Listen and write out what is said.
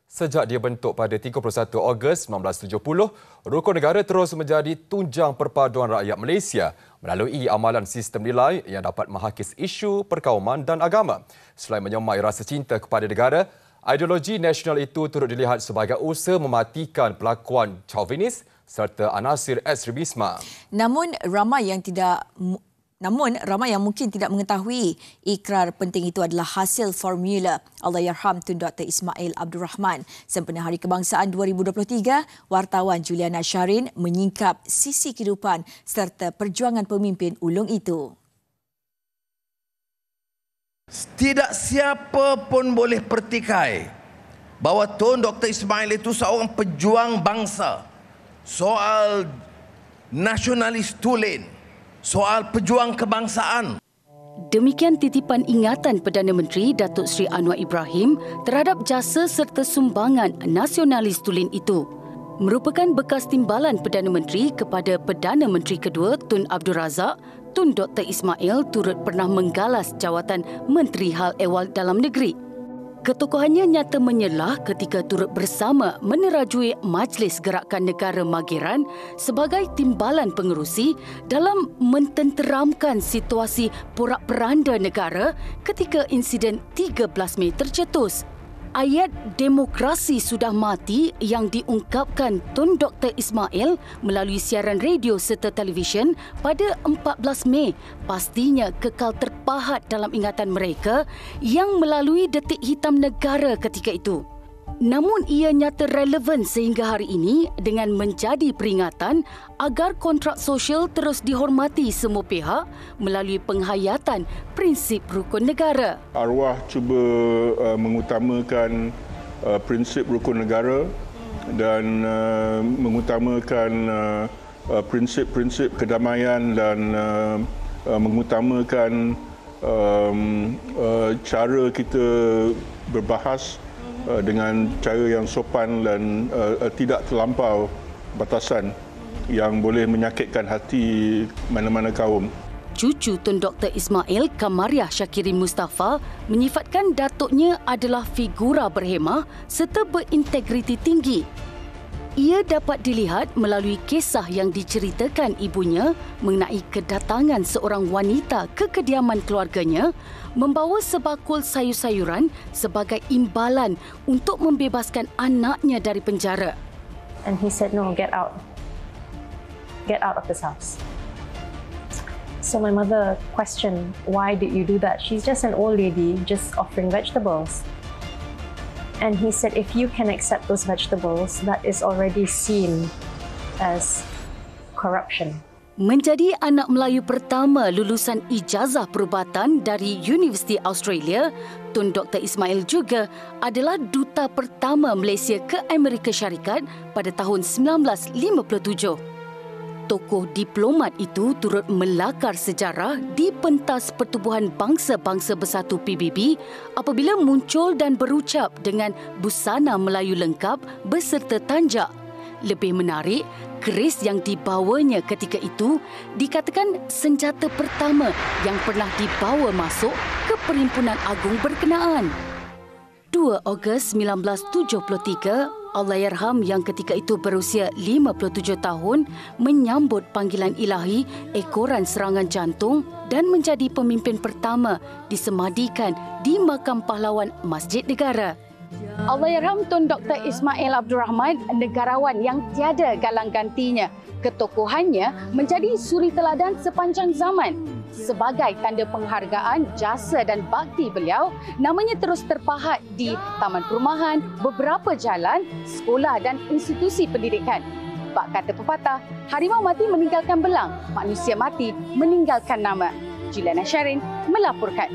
Sejak dibentuk pada 31 Ogos 1970, Rukun Negara terus menjadi tunjang perpaduan rakyat Malaysia melalui amalan sistem nilai yang dapat menghakis isu perkauman dan agama. Selain menyemai rasa cinta kepada negara, ideologi nasional itu turut dilihat sebagai usaha mematikan pelakuan chauvinis serta anasir ekstremisme. Namun ramai yang mungkin tidak mengetahui ikrar penting itu adalah hasil formula Allahyarham Tun Dr. Ismail Abdul Rahman. Sempena Hari Kebangsaan 2023, wartawan Juliana Sharin menyingkap sisi kehidupan serta perjuangan pemimpin ulung itu. Tidak siapa pun boleh pertikai bahawa Tun Dr. Ismail itu seorang pejuang bangsa. Soal nasionalis tulen, soal pejuang kebangsaan. Demikian titipan ingatan Perdana Menteri Datuk Seri Anwar Ibrahim terhadap jasa serta sumbangan nasionalis tulen itu. Merupakan bekas timbalan Perdana Menteri kepada Perdana Menteri kedua Tun Abdul Razak, Tun Dr. Ismail turut pernah menggalas jawatan Menteri Hal Ehwal Dalam Negeri. Ketokohannya nyata menyelah ketika turut bersama menerajui Majlis Gerakan Negara Mageran sebagai timbalan pengerusi dalam mententeramkan situasi porak-peranda negara ketika insiden 13 Mei tercetus. Ayat demokrasi sudah mati yang diungkapkan Tun Dr. Ismail melalui siaran radio serta televisyen pada 14 Mei pastinya kekal terpahat dalam ingatan mereka yang melalui detik hitam negara ketika itu. Namun ia nyata relevan sehingga hari ini dengan menjadi peringatan agar kontrak sosial terus dihormati semua pihak melalui penghayatan prinsip rukun negara. Arwah cuba mengutamakan prinsip rukun negara dan mengutamakan prinsip-prinsip kedamaian dan mengutamakan cara kita berbahas dengan cara yang sopan dan tidak terlampau batasan yang boleh menyakitkan hati mana-mana kaum. Cucu Tun Dr. Ismail, Kamariah Syakirin Mustafa, menyifatkan datuknya adalah figura berhemah serta berintegriti tinggi. Ia dapat dilihat melalui kisah yang diceritakan ibunya mengenai kedatangan seorang wanita ke kediaman keluarganya membawa sebakul sayur-sayuran sebagai imbalan untuk membebaskan anaknya dari penjara. And he said, "No, get out. Get out of this house." So my mother questioned, "Why did you do that? She's just an old lady just offering vegetables." And he said, if you can accept those vegetables, that is already seen as corruption. Menjadi anak Melayu pertama lulusan ijazah perubatan dari Universiti Australia, Tun Dr. Ismail juga adalah duta pertama Malaysia ke Amerika Syarikat pada tahun 1957. Tokoh diplomat itu turut melakar sejarah di pentas Pertubuhan Bangsa-Bangsa Bersatu PBB apabila muncul dan berucap dengan busana Melayu lengkap beserta tanjak. Lebih menarik, keris yang dibawanya ketika itu dikatakan senjata pertama yang pernah dibawa masuk ke Perhimpunan Agung berkenaan. 2 Ogos 1973, Allahyarham yang ketika itu berusia 57 tahun menyambut panggilan ilahi ekoran serangan jantung dan menjadi pemimpin pertama disemadikan di Makam Pahlawan Masjid Negara. Allahyarham Tun Dr. Ismail Abdul Rahman, negarawan yang tiada galang gantinya. Ketokohannya menjadi suri teladan sepanjang zaman. Sebagai tanda penghargaan jasa dan bakti beliau, namanya terus terpahat di taman perumahan, beberapa jalan, sekolah dan institusi pendidikan. Bak kata pepatah, harimau mati meninggalkan belang, manusia mati meninggalkan nama. Juliana Sharin melaporkan.